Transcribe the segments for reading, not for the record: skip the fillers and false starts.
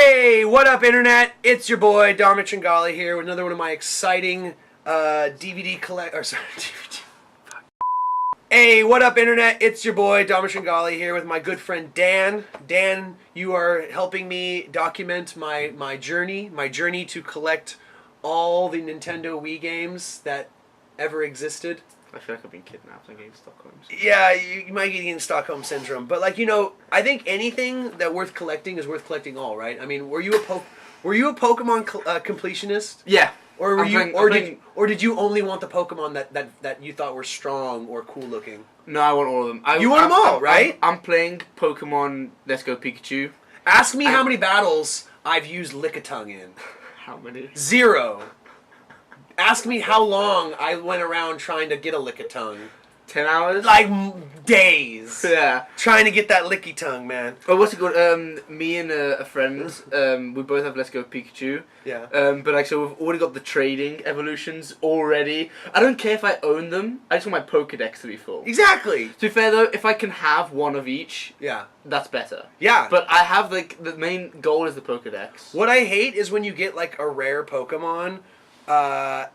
Hey, what up, Internet? It's your boy Dominic Tringali here with another one of my exciting DVD DVD. Fuck. Hey, what up, Internet? It's your boy Dominic Tringali here with my good friend Dan. Dan, you are helping me document my journey to collect all the Nintendo Wii games that ever existed. I feel like I've been kidnapped and getting Stockholm Syndrome. Yeah, you might get in Stockholm Syndrome. But, like, I think anything that worth collecting is worth collecting all, right? I mean, were you a Pokemon completionist? Yeah. Or did you only want the Pokemon that you thought were strong or cool looking? No, I want all of them. You want them all, right? I'm playing Pokemon Let's Go Pikachu. Ask me how many battles I've used Lickitung in. How many? 0. Ask me how long I went around trying to get a Lickitung. 10 hours? Like, days. Yeah. Trying to get that Lickitung, man. Oh, what's it called? Me and a friend, we both have Let's Go Pikachu. Yeah. But so we've already got the trading evolutions already. I don't care if I own them. I just want my Pokedex to be full. Exactly. To be fair though, if I can have one of each, yeah, that's better. Yeah. But I have, like, the main goal is the Pokedex. What I hate is when you get, like, a rare Pokemon,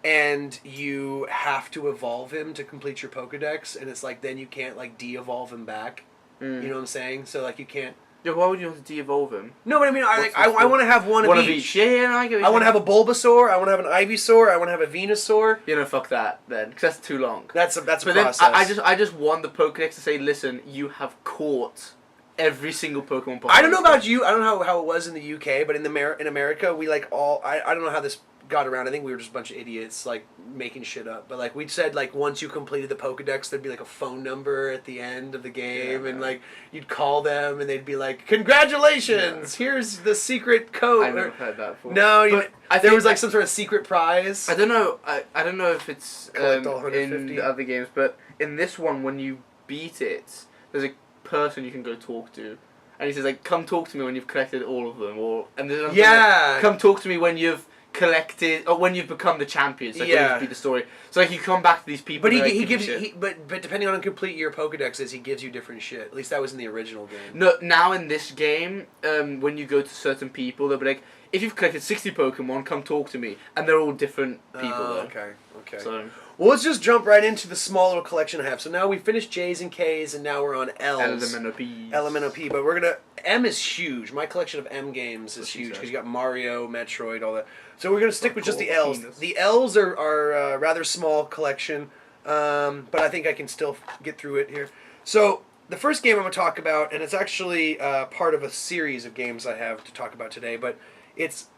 and you have to evolve him to complete your Pokedex, and it's like, then you can't, like, de-evolve him back. You know what I'm saying? So, like, you can't... Yeah, why would you want to de-evolve him? No, but I mean, I want to have one of each. Yeah, no, I get what I want to have a Bulbasaur, I want to have an Ivysaur, I want to have a Venusaur. You know, fuck that, then, because that's too long. That's a process. Then I just want the Pokedex to say, listen, you have caught every single Pokemon. I don't know about you, I don't know how it was in the UK, but in America, we, like, I don't know how this got around. I think we were just a bunch of idiots, like, making shit up. But, like, we'd said, like, once you completed the Pokedex, there'd be, like, a phone number at the end of the game, and, like, you'd call them, and they'd be like, congratulations! Yeah. Here's the secret code. I've never heard that before. No, there was, like, some sort of secret prize. I don't know. I don't know if it's in the other games, but in this one, when you beat it, there's a person you can go talk to. And he says, like, come talk to me when you've collected all of them. And there's another thing, like, come talk to me when you've collected, or when you've become the champion. So, like, when you beat the story. So, like, you come back to these people. But he gives but depending on how complete your Pokedex is, he gives you different shit. At least that was in the original game. No, now in this game, when you go to certain people, they'll be like, if you've collected 60 Pokemon, come talk to me. And they're all different people, though. Okay. So, well, let's just jump right into the small little collection I have. So now we finished J's and K's, and now we're on L's. LMNOP. But we're going to... M is huge. My collection of M games is huge, because you got Mario, Metroid, all that. So we're going to stick with just the L's. The L's are a rather small collection, but I think I can still get through it here. So the first game I'm going to talk about, and it's actually part of a series of games I have to talk about today, but it's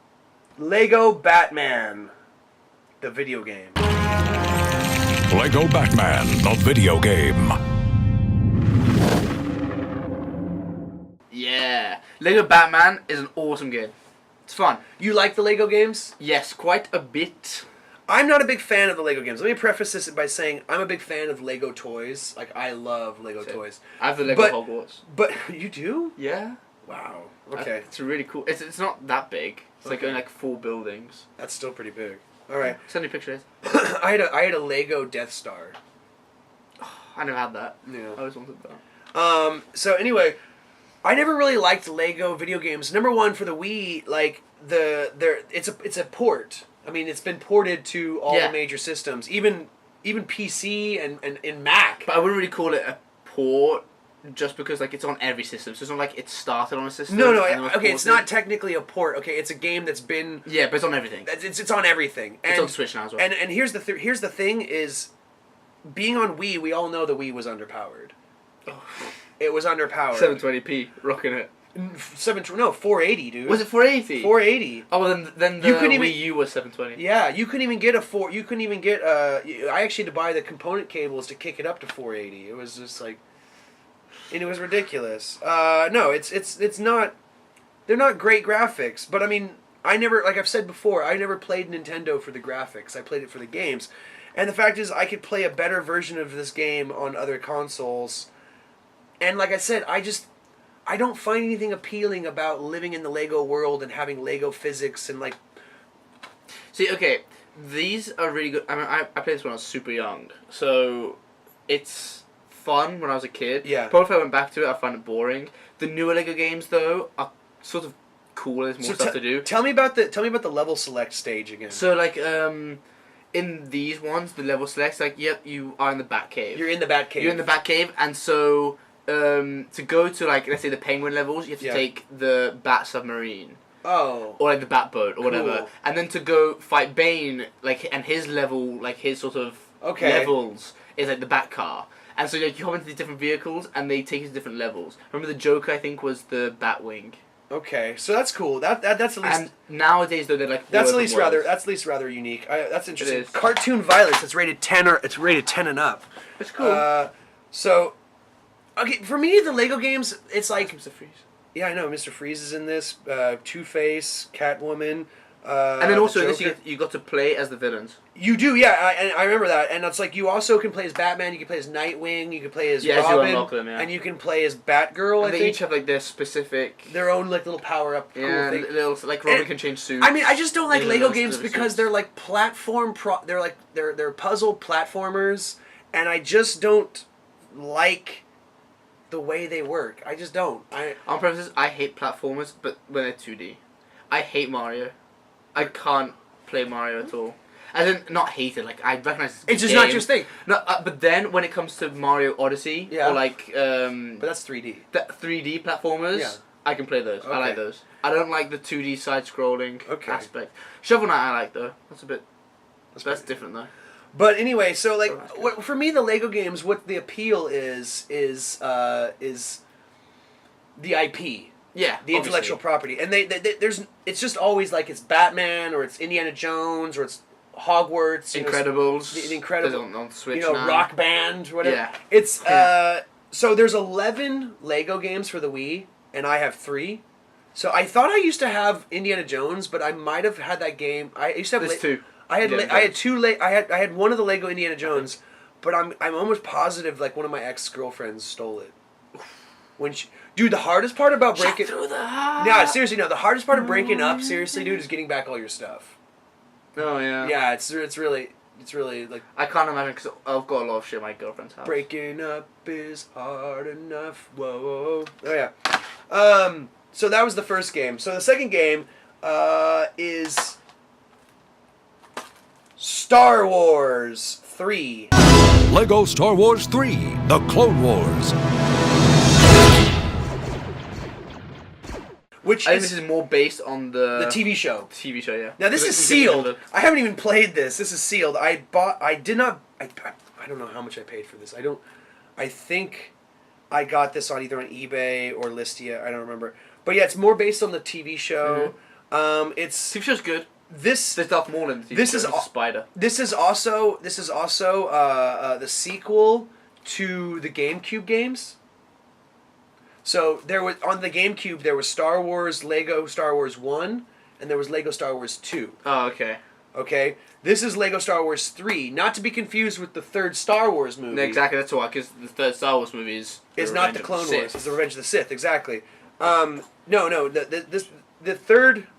Lego Batman, the video game. Lego Batman, the video game. Yeah. Lego Batman is an awesome game. It's fun. You like the Lego games? Yes, quite a bit. I'm not a big fan of the Lego games. Let me preface this by saying I'm a big fan of Lego toys. Like, I love Lego toys. I have the Lego Hogwarts. But you do? Yeah. Wow. Okay. It's really cool. It's not that big. It's like only like 4 buildings. That's still pretty big. All right. Send me pictures. I had a Lego Death Star. Oh, I never had that. Yeah. I always wanted that. So anyway, I never really liked Lego video games. Number one, for the Wii, like it's a port. I mean, it's been ported to all the major systems, even PC and Mac. But I wouldn't really call it a port, just because, like, it's on every system. So it's not like it started on a system. No. Okay, it's not technically a port. Okay, it's a game that's been. Yeah, but it's on everything. It's on everything. It's on Switch now as well. And here's the thing is, being on Wii, we all know the Wii was underpowered. Oh. It was underpowered. 720p, rocking it. 480, dude. Was it 480? 480. Oh, then the Wii U was 720. Yeah, you couldn't even get I actually had to buy the component cables to kick it up to 480. It was just like, and it was ridiculous. No, it's not. They're not great graphics, but I mean, I never, like I've said before, I never played Nintendo for the graphics. I played it for the games, and the fact is, I could play a better version of this game on other consoles. And like I said, I don't find anything appealing about living in the Lego world and having Lego physics and, like... See, okay, these are really good. I mean, I played this when I was super young, so it's fun when I was a kid. Yeah. Probably if I went back to it, I'd find it boring. The newer Lego games, though, are sort of cool. There's more stuff to do. Tell me about the level select stage again. So like in these ones, the level selects like you are in the Batcave. You're in the Batcave, and so to go to like let's say the Penguin levels, you have to take the Bat Submarine. Oh. Or like the Bat Boat or whatever, and then to go fight Bane and his level his sort of levels is like the Bat Car. And so like, you hop into these different vehicles, and they take you to different levels. Remember the Joker, I think, was the Batwing. Okay, so that's cool. That's at least. And nowadays, though, they're like. That's at least rather unique. That's interesting. It is. Cartoon violence. It's rated 10 and up. It's cool. So, okay, for me, the Lego games, it's like Mr. Freeze. Yeah, I know. Mr. Freeze is in this. Two-Face, Catwoman. And then also in this, you got to play as the villains. You do, yeah. I remember that. And it's like you also can play as Batman. You can play as Nightwing. You can play as Robin. You unlock them, and you can play as Batgirl. And they each have like their specific, their own like little power up. Yeah, cool thing. Little like Robin can change suits. I mean, I just don't like Lego games because they're like platform. They're like they're puzzle platformers, and I just don't like the way they work. I just don't. On premises, I hate platformers, but when they're 2D, I hate Mario. I can't play Mario at all. As in, not hate it. Like I recognize it's just not your thing. No, but then when it comes to Mario Odyssey, or like, but that's 3D. 3D platformers, I can play those. Okay. I like those. I don't like the 2D side-scrolling aspect. Shovel Knight, I like though. That's different though. But anyway, so like, for me, the Lego games, what the appeal is the IP. Yeah, the intellectual property, and it's just always like it's Batman or it's Indiana Jones or it's Hogwarts, Incredibles, the Incredibles on Switch, now. Rock Band, whatever. Yeah, it's so there's 11 Lego games for the Wii, and I have 3. So I thought I used to have Indiana Jones, but I might have had that game. I used to have 2. I had one of the Lego Indiana Jones, but I'm almost positive like one of my ex-girlfriends stole it. Dude, the hardest part about breaking... Yeah, seriously, no. The hardest part of breaking up, seriously, dude, is getting back all your stuff. Oh, yeah. Yeah, it's really like... I can't imagine, because I've got a lot of shit at my girlfriend's house. Breaking up is hard enough. Whoa. Oh, yeah. So that was the first game. So the second game is... Star Wars 3. Lego Star Wars 3, The Clone Wars. I think this is more based on the TV show. TV show, yeah. Now this is sealed. I haven't even played this. This is sealed. I don't know how much I paid for this. I think I got this either on eBay or Listia. I don't remember. But yeah, it's more based on the TV show. TV show's good. There's stuff more than the TV show. This is Spider. This is also the sequel to the GameCube games. So there was on the GameCube there was Lego Star Wars 1, and there was Lego Star Wars 2. Oh, okay. Okay, this is Lego Star Wars 3, not to be confused with the third Star Wars movie. No, exactly, that's why, because the third Star Wars movie is not the Clone Wars. It's the Revenge of the Sith. Exactly. No. This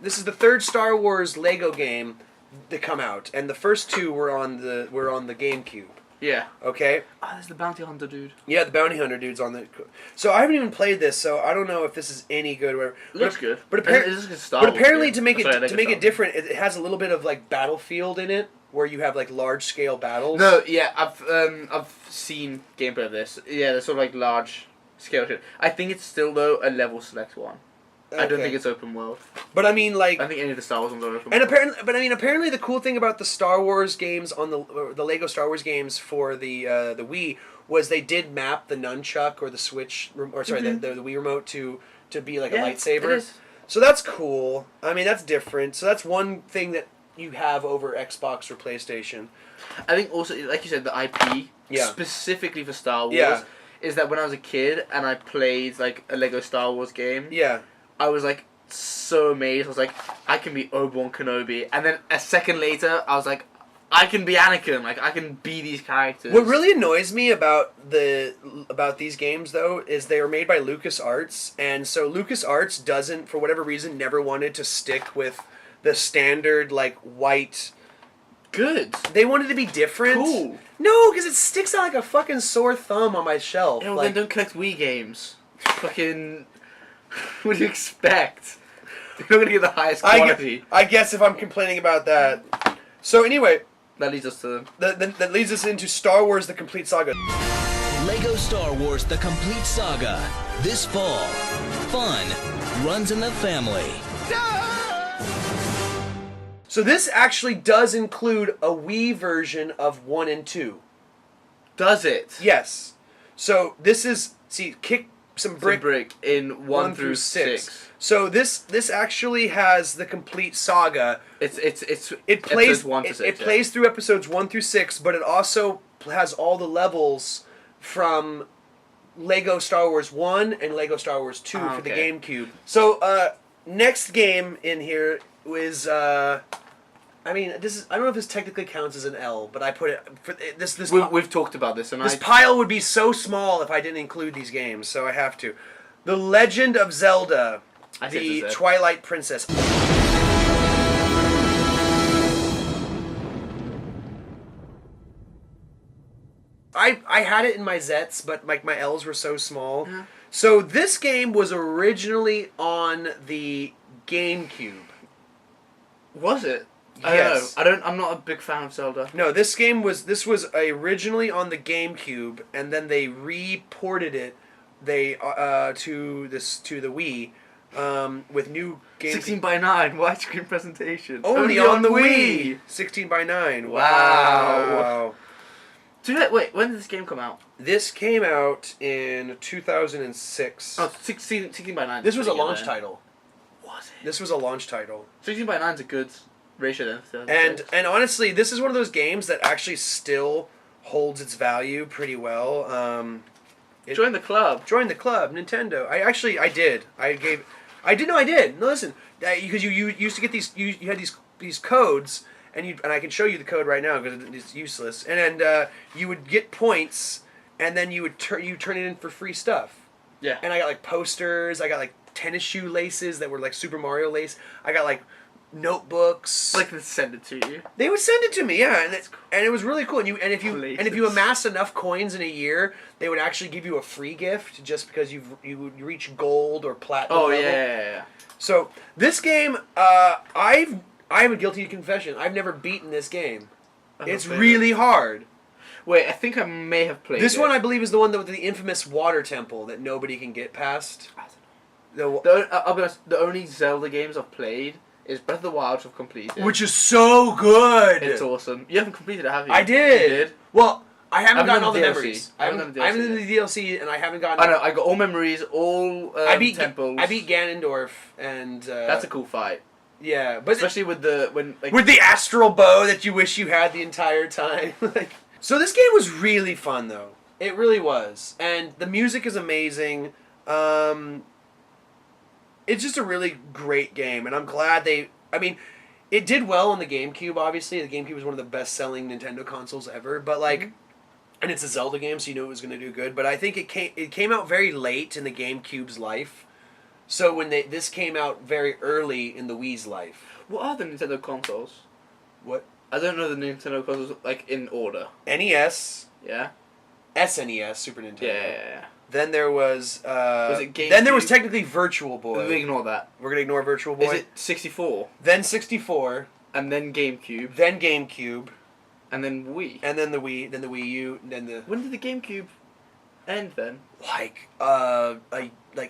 is the third Star Wars Lego game to come out, and the first 2 were on the GameCube. Yeah. Okay. There's the bounty hunter dude. Yeah, the bounty hunter dude's on the. So I haven't even played this, so I don't know if this is any good. Or whatever. Looks good. But apparently, to make it different, it has a little bit of like Battlefield in it, where you have like large scale battles. No, yeah, I've seen gameplay of this. Yeah, there's sort of like large scale shit. I think it's still though a level select one. Okay. I don't think it's open world. But I mean, like, I think any of the Star Wars ones are open world. Apparently, the cool thing about the Star Wars games on the Lego Star Wars games for the Wii was they did map the nunchuck or the Switch the Wii remote to be like a lightsaber. It is. So that's cool. I mean, that's different. So that's one thing that you have over Xbox or PlayStation. I think also, like you said, the IP specifically for Star Wars is that when I was a kid and I played like a Lego Star Wars game. Yeah. I was like so amazed. I was like, I can be Obi-Wan Kenobi, and then a second later, I was like, I can be Anakin. Like I can be these characters. What really annoys me about these games though is they were made by LucasArts, and so LucasArts doesn't, for whatever reason, never wanted to stick with the standard like white goods. They wanted to be different. Cool. No, because it sticks out like a fucking sore thumb on my shelf. Then don't collect Wii games. Fucking. What do you expect? You're not going to get the highest quality. I guess if I'm complaining about that. So anyway, that leads us to that leads us into Star Wars: The Complete Saga. Lego Star Wars: The Complete Saga. This fall, fun runs in the family. So this actually does include a Wii version of 1 and 2. Does it? Yes. So this is kick some brick in 1 through 6. So this actually has the complete saga. It plays 1 to 6. It plays through episodes 1 through 6, but it also has all the levels from Lego Star Wars 1 and Lego Star Wars 2 for the GameCube. So next game in here is I don't know if this technically counts as an L, but I put it for this. We've talked about this, and this pile would be so small if I didn't include these games, so I have to. The Legend of Zelda, the Twilight Princess. I had it in my Zets, but my L's were so small. Mm-hmm. So this game was originally on the GameCube. Was it? Yes. I'm not a big fan of Zelda. No, this was originally on the GameCube, and then they reported it to the Wii with new games. 16:9 widescreen presentation. Only on the Wii. 16:9. Wow. Wait, when did this game come out? This came out in 2006. Oh, 16:9. This was a launch title. Was it? This was a launch title. 16:9 is a good ratio then. And honestly, this is one of those games that actually still holds its value pretty well. Join the club. Join the club, Nintendo. I did. I did. No, listen, because you used to get these. You had these codes, and I can show you the code right now because it's useless. And you would get points, and then you would turn it in for free stuff. Yeah. And I got like posters. I got like tennis shoe laces that were like Super Mario lace. I got like notebooks. Like they send it to you. They would send it to me, yeah, and it was really cool. And if you amass enough coins in a year, they would actually give you a free gift just because you would reach gold or platinum. Oh level. Yeah. So this game, I have a guilty confession. I've never beaten this game. It's really hard. Wait, I think I may have played this one. I believe is the one with the infamous water temple that nobody can get past. I don't know. I'll be honest. The only Zelda games I've played is Breath of the Wild, which I've completed. Which is so good. It's awesome. You haven't completed it, have you? I did. You did? Well, I haven't gotten all the memories. I haven't done the DLC, and I haven't gotten. I know. I got all memories, all temples. I beat Ganondorf, and that's a cool fight. Yeah, but especially with the with the astral bow that you wish you had the entire time. So this game was really fun, though. It really was, and the music is amazing. It's just a really great game, and I'm glad it did well on the GameCube, obviously. The GameCube was one of the best-selling Nintendo consoles ever, but and it's a Zelda game, so you knew it was going to do good, but I think it came out very late in the GameCube's life, so when this came out very early in the Wii's life. What are the Nintendo consoles? What? I don't know the Nintendo consoles, in order. NES. Yeah? SNES, Super Nintendo. Yeah. Then there was it GameCube? Then there was technically Virtual Boy. We ignore that. We're going to ignore Virtual Boy. Is it 64? Then 64. And then GameCube. Then GameCube. And then Wii. And then the Wii, then the Wii U, then the... When did the GameCube end then? Like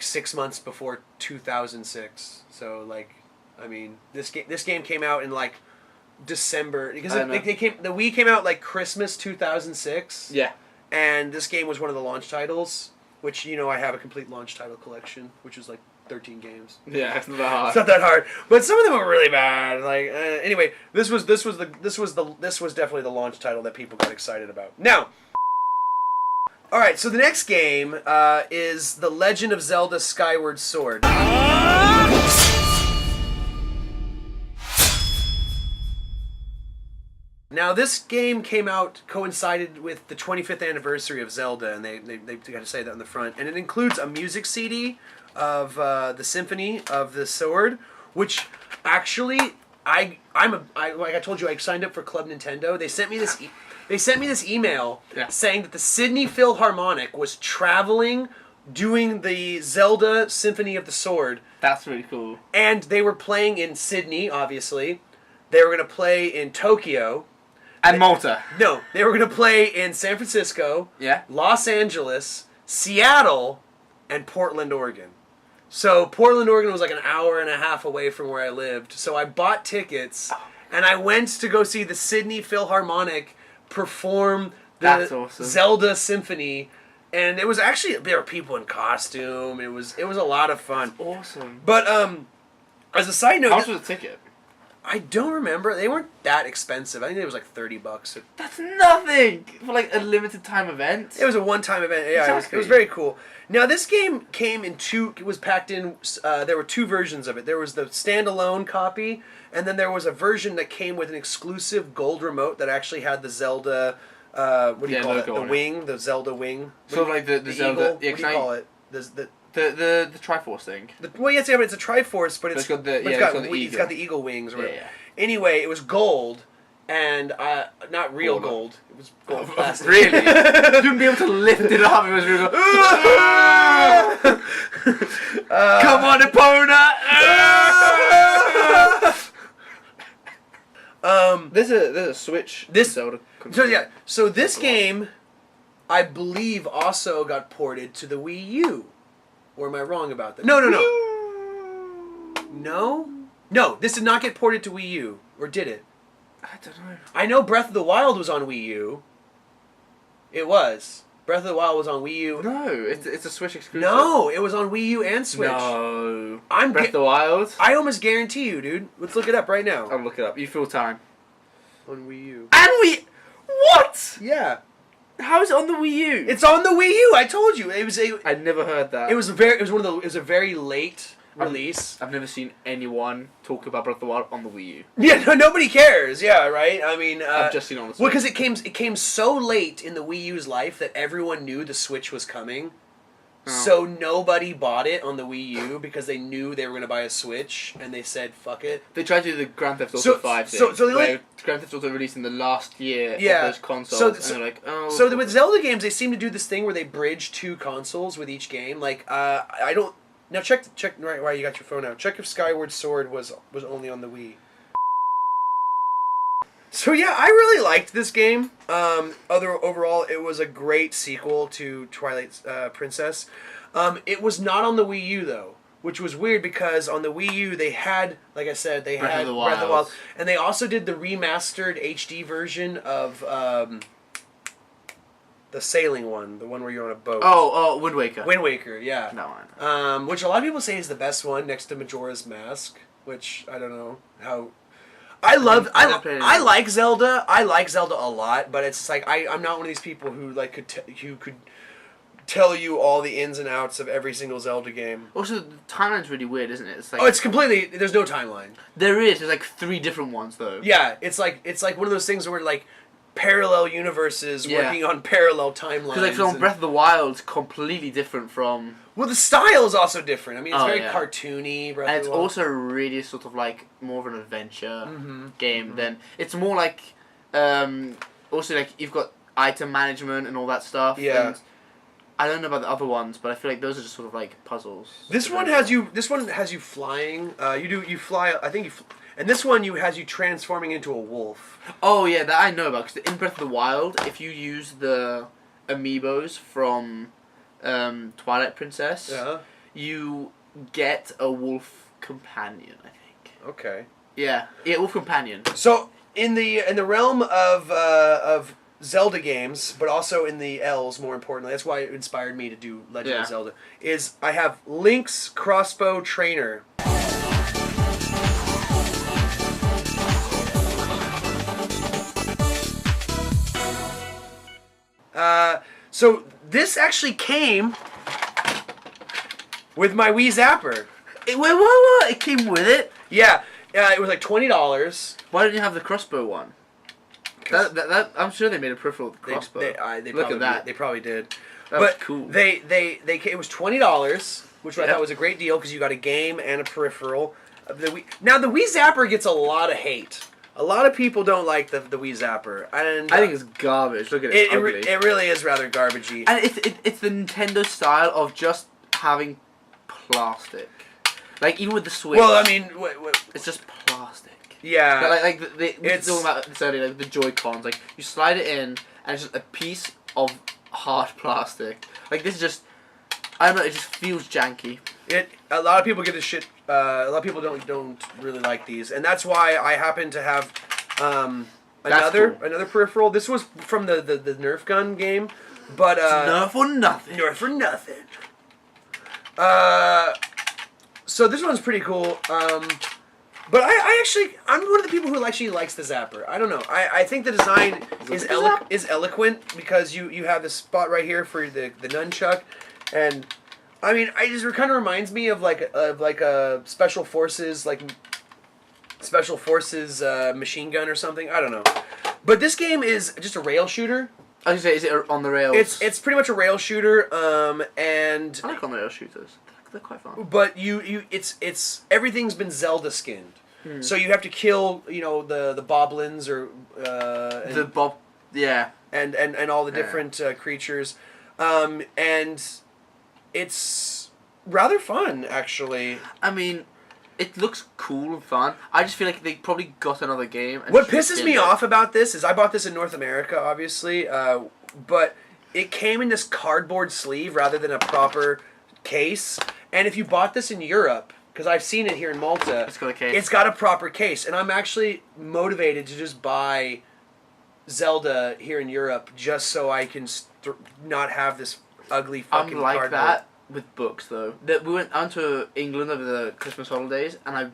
6 months before 2006. So this game came out in December because the Wii came out Christmas 2006. Yeah. And this game was one of the launch titles, which I have a complete launch title collection, which was 13 games. Yeah, it's not that hard. It's not that hard, but some of them were really bad. Anyway, this was definitely the launch title that people got excited about. Now, all right, so the next game is The Legend of Zelda: Skyward Sword. Now, this game coincided with the 25th anniversary of Zelda, and they got to say that on the front. And it includes a music CD of the Symphony of the Sword, which actually like I told you, I signed up for Club Nintendo. They sent me this email saying that the Sydney Philharmonic was traveling doing the Zelda Symphony of the Sword. That's really cool. And they were playing in Sydney, obviously. They were going to play in Tokyo. And Malta. No, they were going to play in San Francisco, Los Angeles, Seattle, and Portland, Oregon. So Portland, Oregon was like an hour and a half away from where I lived. So I bought tickets, and I went to go see the Sydney Philharmonic perform the Zelda Symphony. And it was actually, there were people in costume. It was a lot of fun. That's awesome. But as a side note, how much was the ticket? I don't remember. They weren't that expensive. I think it was like $30. That's nothing for like a limited time event. It was a one-time event. Yeah, exactly. It was very cool. Now this game came in two. It was packed in. There were two versions of it. There was the standalone copy, and then there was a version that came with an exclusive gold remote that actually had the Zelda. What do you call it? The wing, the Zelda wing. So like the Zelda. Eagle? What do you call it? The Triforce thing. Well, yes, yeah, but it's a Triforce, but it's got the eagle wings. Or whatever. Anyway, it was gold, and not real gold. It was gold plastic. Really? You wouldn't be able to lift it up. It was real. Come on, Epona! There's a Switch. Zelda. So this game, I believe, also got ported to the Wii U. Or am I wrong about that? No. No, this did not get ported to Wii U. Or did it? I don't know. I know Breath of the Wild was on Wii U. It was. Breath of the Wild was on Wii U. No, it's a Switch exclusive. No, it was on Wii U and Switch. No. Breath of the Wild? I almost guarantee you, dude. Let's look it up right now. I'll look it up. You fill time. On Wii U. And What? Yeah. How is it on the Wii U? It's on the Wii U. I told you. I'd never heard that. It was a very late release. I've never seen anyone talk about Breath of the Wild on the Wii U. Yeah, no, nobody cares. Yeah, right. I mean, I've just seen it on the Switch. Well, because it came so late in the Wii U's life that everyone knew the Switch was coming. Oh. So nobody bought it on the Wii U because they knew they were going to buy a Switch, and they said, "Fuck it." They tried to do the Grand Theft Auto 5 thing, where Grand Theft Auto released in the last year of those consoles, and they're like, "Oh." So with Zelda games, they seem to do this thing where they bridge two consoles with each game. Like, I don't. Now check right while you got your phone out. Check if Skyward Sword was only on the Wii. So yeah, I really liked this game. Overall, it was a great sequel to Twilight Princess. It was not on the Wii U though, which was weird because on the Wii U they had, like I said, Breath of the Wild, and they also did the remastered HD version of the sailing one, the one where you're on a boat. Oh, Wind Waker. Wind Waker, yeah. No one. Which a lot of people say is the best one next to Majora's Mask, which I don't know how. I like Zelda. I like Zelda a lot, but it's like I'm not one of these people who could tell you all the ins and outs of every single Zelda game. Also, the timeline's really weird, isn't it? It's like it's completely. There's no timeline. There is. There's like 3 different ones though. Yeah, it's like one of those things where like parallel universes working on parallel timelines. Because like Breath of the Wild's completely different from. Well, the style is also different. I mean, it's very cartoony. And it's also really sort of like more of an adventure game than it's more like. Also, like you've got item management and all that stuff. Yeah. And I don't know about the other ones, but I feel like those are just sort of like puzzles. This one has you flying. You fly. I think you. And this one has you transforming into a wolf. Oh yeah, that I know about. Because in Breath of the Wild, if you use the amiibos from Twilight Princess, you get a wolf companion, I think. Okay. Yeah, wolf companion. So in the realm of Zelda games, but also in the L's, more importantly, that's why it inspired me to do Legend of Zelda. Is I have Link's crossbow trainer. So this actually came with my Wii Zapper. Wait, it came with it? Yeah, it was like $20. Why didn't you have the crossbow one? That I'm sure they made a peripheral with the crossbow. They Look at that. They probably did. That's cool. It was $20, which I thought was a great deal because you got a game and a peripheral. Now the Wii Zapper gets a lot of hate. A lot of people don't like the Wii Zapper. And I think it's garbage. Look at it. It really is rather garbagey. And it's the Nintendo style of just having plastic. Like, even with the Switch. Well, I mean... it's just plastic. Yeah. But it's talking about this earlier, like the Joy-Cons. Like, you slide it in, and it's just a piece of hard plastic. Like, this is just... I don't know, it just feels janky. A lot of people get this shit... a lot of people don't really like these. And that's why I happen to have another peripheral. This was from the Nerf gun game. But... Nerf for nothing. Nerf for nothing. So this one's pretty cool. But I'm one of the people who actually likes the Zapper. I don't know. I think the design is eloquent because you have this spot right here for the nunchuck, and I mean, it kind of reminds me of like a special forces machine gun or something. I don't know. But this game is just a rail shooter. I was gonna say, is it on the rails? It's pretty much a rail shooter, and I like on the rail shooters. They're quite fun. But it's everything's been Zelda skinned, so you have to kill the boblins or and all the different creatures, and it's rather fun actually. I mean, it looks cool and fun. I just feel like they probably got another game. And what pisses me off about this is I bought this in North America, obviously, but it came in this cardboard sleeve rather than a proper case. And if you bought this in Europe, because I've seen it here in Malta, it's got a proper case. And I'm actually motivated to just buy Zelda here in Europe just so I can not have this ugly fucking cardboard. I'm like that with books, though. We went to England over the Christmas holidays, and I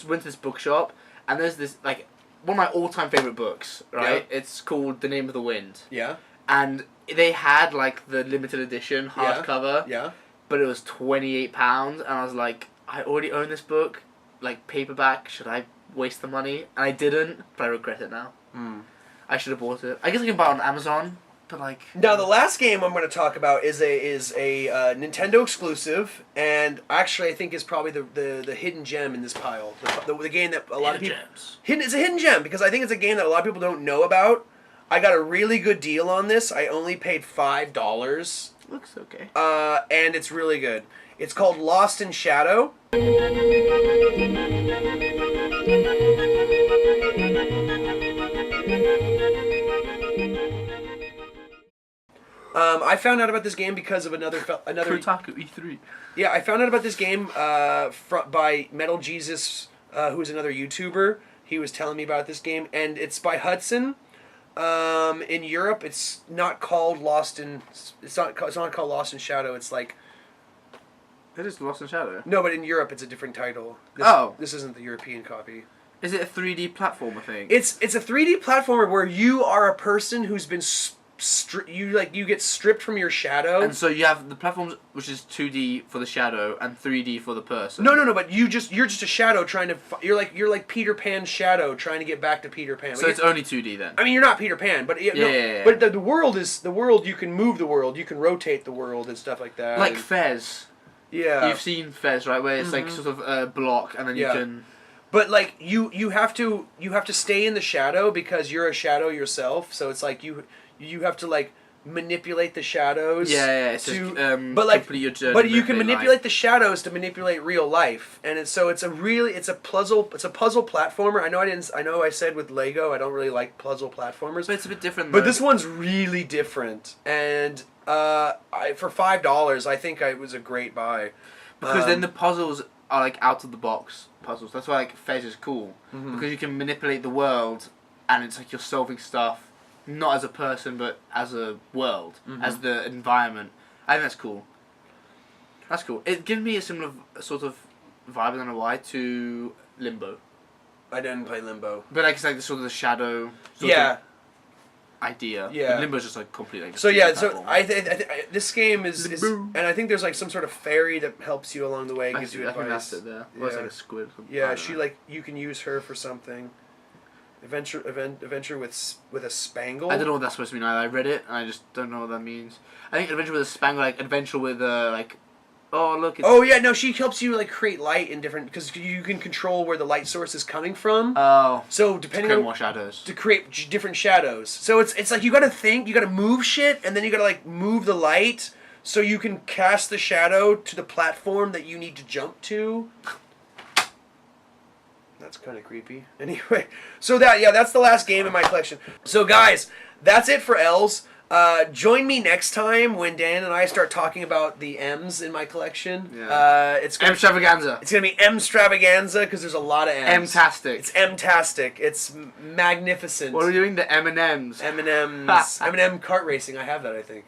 went to this bookshop, and there's this, like, one of my all-time favourite books, right? Yeah. It's called The Name of the Wind. Yeah. And they had, like, the limited edition hardcover. Yeah. But it was £28, and I was like, I already own this book, like, paperback, should I waste the money? And I didn't, but I regret it now. I should have bought it. I guess I can buy it on Amazon, but like... Now, the last game I'm going to talk about is a Nintendo exclusive, and actually I think is probably the hidden gem in this pile. The game that a lot of people... It's a hidden gem, because I think it's a game that a lot of people don't know about. I got a really good deal on this. I only paid $5. Looks okay. And it's really good. It's called Lost in Shadow. I found out about this game because of another Kotaku E3. Yeah, I found out about this game by Metal Jesus, who is another YouTuber. He was telling me about this game, and it's by Hudson. In Europe, it's not called Lost in. It's not called Lost in Shadow. It's like. It is Lost in Shadow. No, but in Europe, it's a different title. This isn't the European copy. Is it a 3D platformer thing? It's a 3D platformer where you are a person who's been you get stripped from your shadow. And so you have the platforms, which is 2D for the shadow and 3D for the person. No, but you're just a shadow trying to you're like Peter Pan's shadow trying to get back to Peter Pan. So it's only 2D then. I mean, you're not Peter Pan, but but the world is the world. You can move the world, you can rotate the world and stuff like that. Like Fez. Yeah. You've seen Fez, right? Where it's like sort of a block and then you can. But like you have to stay in the shadow because you're a shadow yourself. So it's like you have to like manipulate the shadows. Yeah. But like, complete your journey, but you can manipulate the shadows to manipulate real life, and it's a puzzle platformer. I know I said with Lego I don't really like puzzle platformers, but it's a bit different. But this one's really different, and for $5 I think it was a great buy. Because then the puzzles are like out of the box puzzles. That's why like Fez is cool because you can manipulate the world, and it's like you're solving stuff. Not as a person, but as a world, as the environment. I think that's cool. That's cool. It gives me a similar sort of vibe, I don't know why, to Limbo. I didn't play Limbo. But like it's like the sort of the shadow sort of idea. Yeah. Limbo's just like completely. Like, so this game is and I think there's like some sort of fairy that helps you along the way, gives you advice. I think that's it there. Well, it's like a squid. Yeah, you can use her for something. Adventure with a spangle. I don't know what that's supposed to mean either. I read it and I just don't know what that means. I think adventure with a spangle, like adventure with like Oh, look. Oh, yeah, no, she helps you, like, create light in different... Because you can control where the light source is coming from. Oh. So, depending to create on... more shadows. To create different shadows. So, it's like, you gotta think, you gotta move shit, and then you gotta, like, move the light, so you can cast the shadow to the platform that you need to jump to. That's kind of creepy. Anyway, so that's the last game in my collection. So, guys, that's it for L's. Join me next time when Dan and I start talking about the M's in my collection. Yeah. It's gonna M-stravaganza. It's gonna be M-stravaganza because there's a lot of M's. M-tastic. It's M-tastic. It's magnificent. What are we doing? The M&M's. M&M's. M&M kart racing. I have that, I think.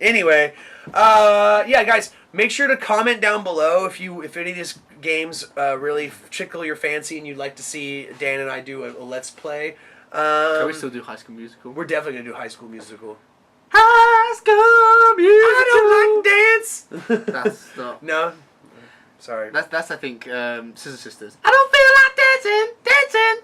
Anyway, yeah, guys, make sure to comment down below if any of these games really tickle your fancy and you'd like to see Dan and I do a Let's Play. Can we still do High School Musical? We're definitely going to do High School Musical. High School I Musical! don't like dance! That's not... No? Sorry. That's I think, Scissor Sisters. I don't feel like dancing!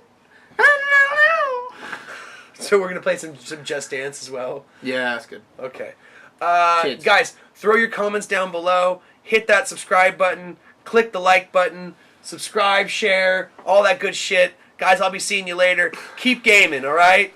So we're going to play some Just Dance as well? Yeah, that's good. Okay. Guys, throw your comments down below. Hit that subscribe button. Click the like button. Subscribe, share, all that good shit. Guys, I'll be seeing you later. Keep gaming, alright?